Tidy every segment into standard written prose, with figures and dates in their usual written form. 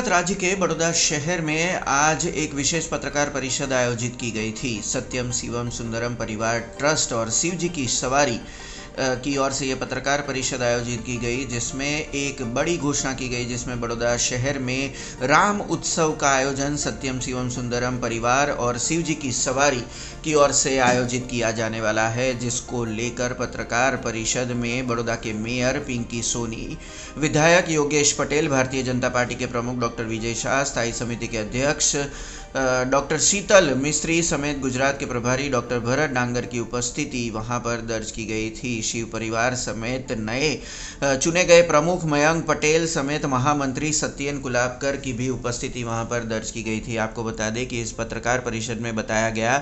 गुजरात राज्य के बड़ौदा शहर में आज एक विशेष पत्रकार परिषद आयोजित की गई थी। सत्यम शिवम सुंदरम परिवार ट्रस्ट और शिव जी की सवारी की ओर से ये पत्रकार परिषद आयोजित की गई, जिसमें एक बड़ी घोषणा की गई, जिसमें बड़ौदा शहर में राम उत्सव का आयोजन सत्यम शिवम सुंदरम परिवार और शिव जी की सवारी की ओर से आयोजित किया जाने वाला है, जिसको लेकर पत्रकार परिषद में बड़ौदा के मेयर पिंकी सोनी, विधायक योगेश पटेल, भारतीय जनता पार्टी के प्रमुख डॉक्टर विजय शाह, स्थायी समिति के अध्यक्ष डॉक्टर शीतल मिस्त्री समेत गुजरात के प्रभारी डॉक्टर भरत डांगर की उपस्थिति वहां पर दर्ज की गई थी। शिव परिवार समेत नए चुने गए प्रमुख मयंक पटेल समेत महामंत्री सत्येन कुलाबकर की भी उपस्थिति वहां पर दर्ज की गई थी। आपको बता दें कि इस पत्रकार परिषद में बताया गया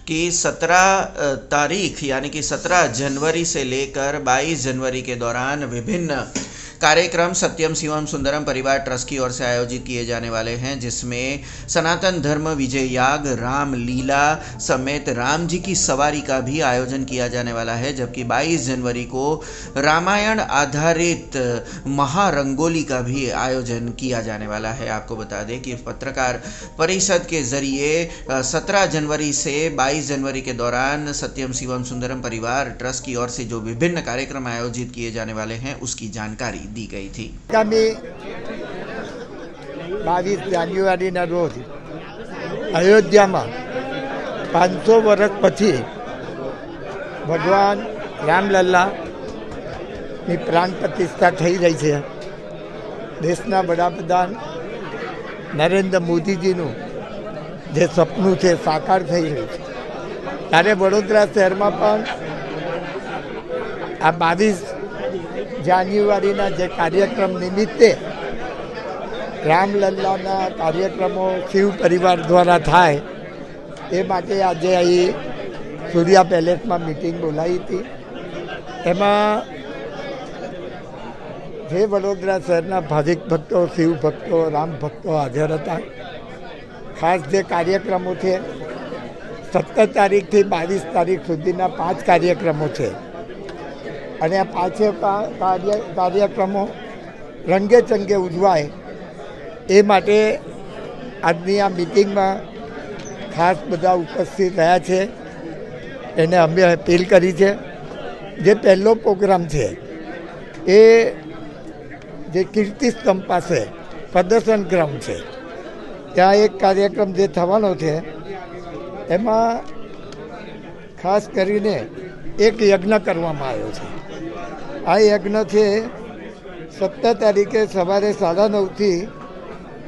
कि 17 तारीख यानी कि 17 जनवरी से लेकर 22 जनवरी के दौरान विभिन्न कार्यक्रम सत्यम शिवम सुंदरम परिवार ट्रस्ट की ओर से आयोजित किए जाने वाले हैं, जिसमें सनातन धर्म विजय याग, राम लीला समेत राम जी की सवारी का भी आयोजन किया जाने वाला है, जबकि 22 जनवरी को रामायण आधारित महारंगोली का भी आयोजन किया जाने वाला है। आपको बता दें कि पत्रकार परिषद के जरिए 17 जनवरी से 22 जनवरी के दौरान सत्यम शिवम सुंदरम परिवार ट्रस्ट की ओर से जो विभिन्न कार्यक्रम आयोजित किए जाने वाले हैं उसकी जानकारी दी गई थी। आगामी 22 जान्युआरी रोज अयोध्या में 500 वर्ष पछी भगवान रामलल्ला की प्राण प्रतिष्ठा थई रही है। देशना वडाप्रधान नरेंद्र मोदीजीનું જે સપનું છે સાકાર થઈ રહ્યું છે, ત્યારે વડોદરા શહેરમાં પણ આ 22 જાન્યુઆરીના જે કાર્યક્રમ નિમિત્તે રામલલ્લાના કાર્યક્રમો શિવ પરિવાર દ્વારા થાય એ માટે આજે અહીં સૂર્યા પેલેસમાં મિટિંગ બોલાવી હતી। એમાં જે વડોદરા શહેરના ભાવિક ભક્તો, શિવ ભક્તો, રામ ભક્તો હાજર હતા। ખાસ જે કાર્યક્રમો છે 17 તારીખથી 22 તારીખ સુધીના 5 કાર્યક્રમો છે અને આ 5 કાર્યક્રમો રંગે ચંગે ઉજવાય એ માટે આજની આ મિટિંગમાં ખાસ બધા ઉપસ્થિત રહ્યા છે। એને અમે અપીલ કરી છે। જે પહેલો પ્રોગ્રામ છે એ જે કીર્તિ સ્તંભ પાસે પ્રદર્શન ગ્રાઉન્ડ છે ત્યાં એક કાર્યક્રમ જે થવાનો છે એમાં ખાસ કરીને એક યજ્ઞ કરવામાં આવ્યો છે। આ યજ્ઞ છે 17 તારીખે સવારે 9:30 થી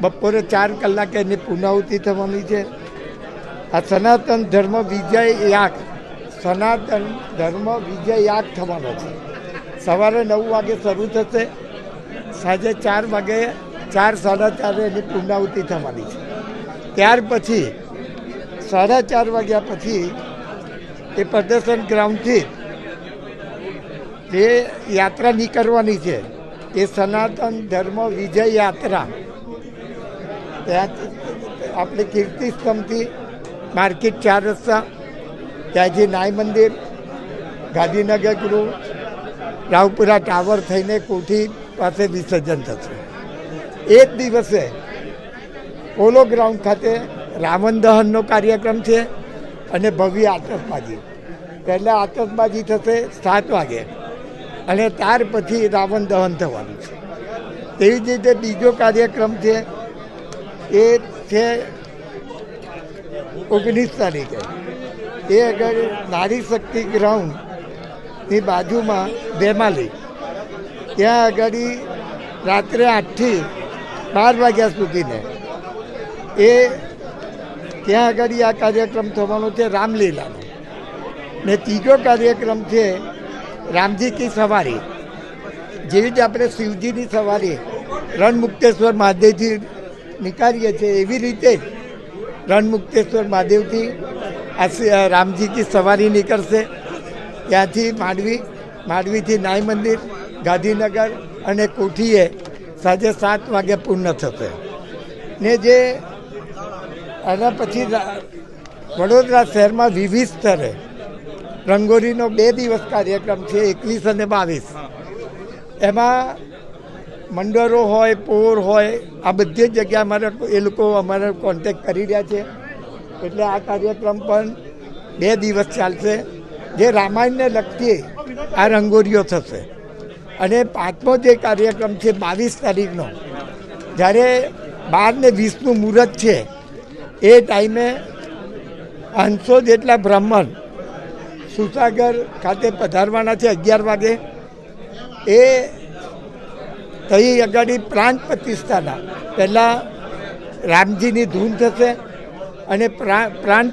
બપોરે 4 કલાકે એની પૂર્ણાહુતિ થવાની છે। આ સનાતન ધર્મ વિજય યાગ થવાનો છે। સવારે 9 વાગે શરૂ થશે, સાંજે 4 વાગે 4-4:30 એની પૂર્ણાહુતિ થવાની છે। ત્યાર પછી 4:30 વાગ્યા પછી એ પ્રદર્શન ગ્રાઉન્ડથી જે યાત્રા નીકળવાની છે એ સનાતન ધર્મ વિજય યાત્રા ત્યાં આપણે કીર્તિ સ્તંભથી માર્કેટ 4 રસ્તા, ત્યાંથી નાય મંદિર, ગાંધીનગર ગૃહ, રાવપુરા ટાવર થઈને કોઠી પાસે વિસર્જન થશે। એ જ દિવસે પોલો ગ્રાઉન્ડ ખાતે રાવણ દહનનો કાર્યક્રમ છે અને ભવ્ય આતશબાજી। પહેલાં આતશબાજી થશે 7 વાગે અને ત્યાર પછી રાવણ દહન થવાનું છે। તેવી જ રીતે બીજો કાર્યક્રમ છે એ છે 19 તારીખે। એ આગળ નારી શક્તિ ગ્રાઉન્ડની બાજુમાં બેમાલી, ત્યાં આગળ રાત્રે 8 થી 12 વાગ્યા સુધીને એ ત્યાં આગળ આ કાર્યક્રમ થવાનો છે રામલીલાનો। ને ત્રીજો કાર્યક્રમ છે રામજી કી સવારી। જેવી રીતે આપણે શિવજીની સવારી રણમુક્તેશ્વર મહાદેવથી નીકાળીએ છીએ એવી રીતે જ રણમુક્તેશ્વર મહાદેવથી આ રામજી કી સવારી નીકળશે। ત્યાંથી માંડવીથી નાય મંદિર, ગાંધીનગર અને કોઠીએ સાંજે 7 વાગે પૂર્ણ થશે। ને જે એના પછી વડોદરા શહેરમાં વિવિધ સ્તરે રંગોળીનો 2 દિવસ કાર્યક્રમ છે 21 અને 22। એમાં મંડળો હોય, પોર હોય, આ બધી જ જગ્યા એ લોકો અમારા કોન્ટેક્ટ કરી રહ્યા છે. એટલે આ કાર્યક્રમ પણ 2 દિવસ ચાલશે, જે રામાયણને લગતી આ રંગોળીઓ થશે. અને 5મો જે કાર્યક્રમ છે 22 તારીખનો, જ્યારે 12 ને 20નું મુહૂર્ત છે, એ ટાઈમે 500 જેટલા બ્રાહ્મણ સુસાગર ખાતે પધારવાના છે 11 વાગે. એ તહીં આગળ પ્રાણ પ્રતિષ્ઠાના પહેલાં રામજીની ધૂન થશે અને પ્રાણ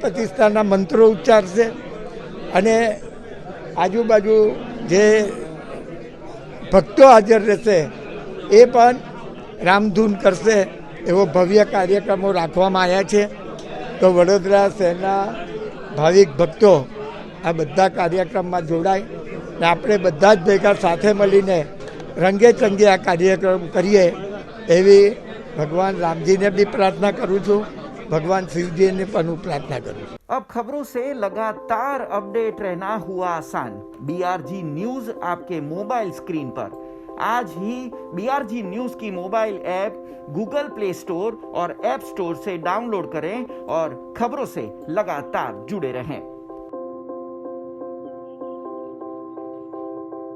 પ્રતિષ્ઠાના મંત્રો ઉચ્ચારશે. અને આજુબાજુ જે ભક્તો હાજર રહેશે એ પણ રામધૂન કરશે. એવો ભવ્ય કાર્યક્રમો રાખવામાં આવ્યા છે. તો વડોદરા શહેરના ભાવિક ભક્તો આ બધા કાર્યક્રમમાં જોડાય ને આપણે બધા જ ભેગા સાથે મળીને રંગે ચંગે આ કાર્યક્રમ કરીએ એવી ભગવાન રામજીને भी प्रार्थना करूँ છું, भगवान शिव जी ने પણ હું प्रार्थना करूँ છું. अब खबरों से लगातार अपडेट रहना हुआ आसान. BRG न्यूज आपके मोबाइल स्क्रीन पर. आज ही BRG न्यूज की mobile app Google play store और ऐप स्टोर से डाउनलोड करें और खबरों से लगातार जुड़े रहें.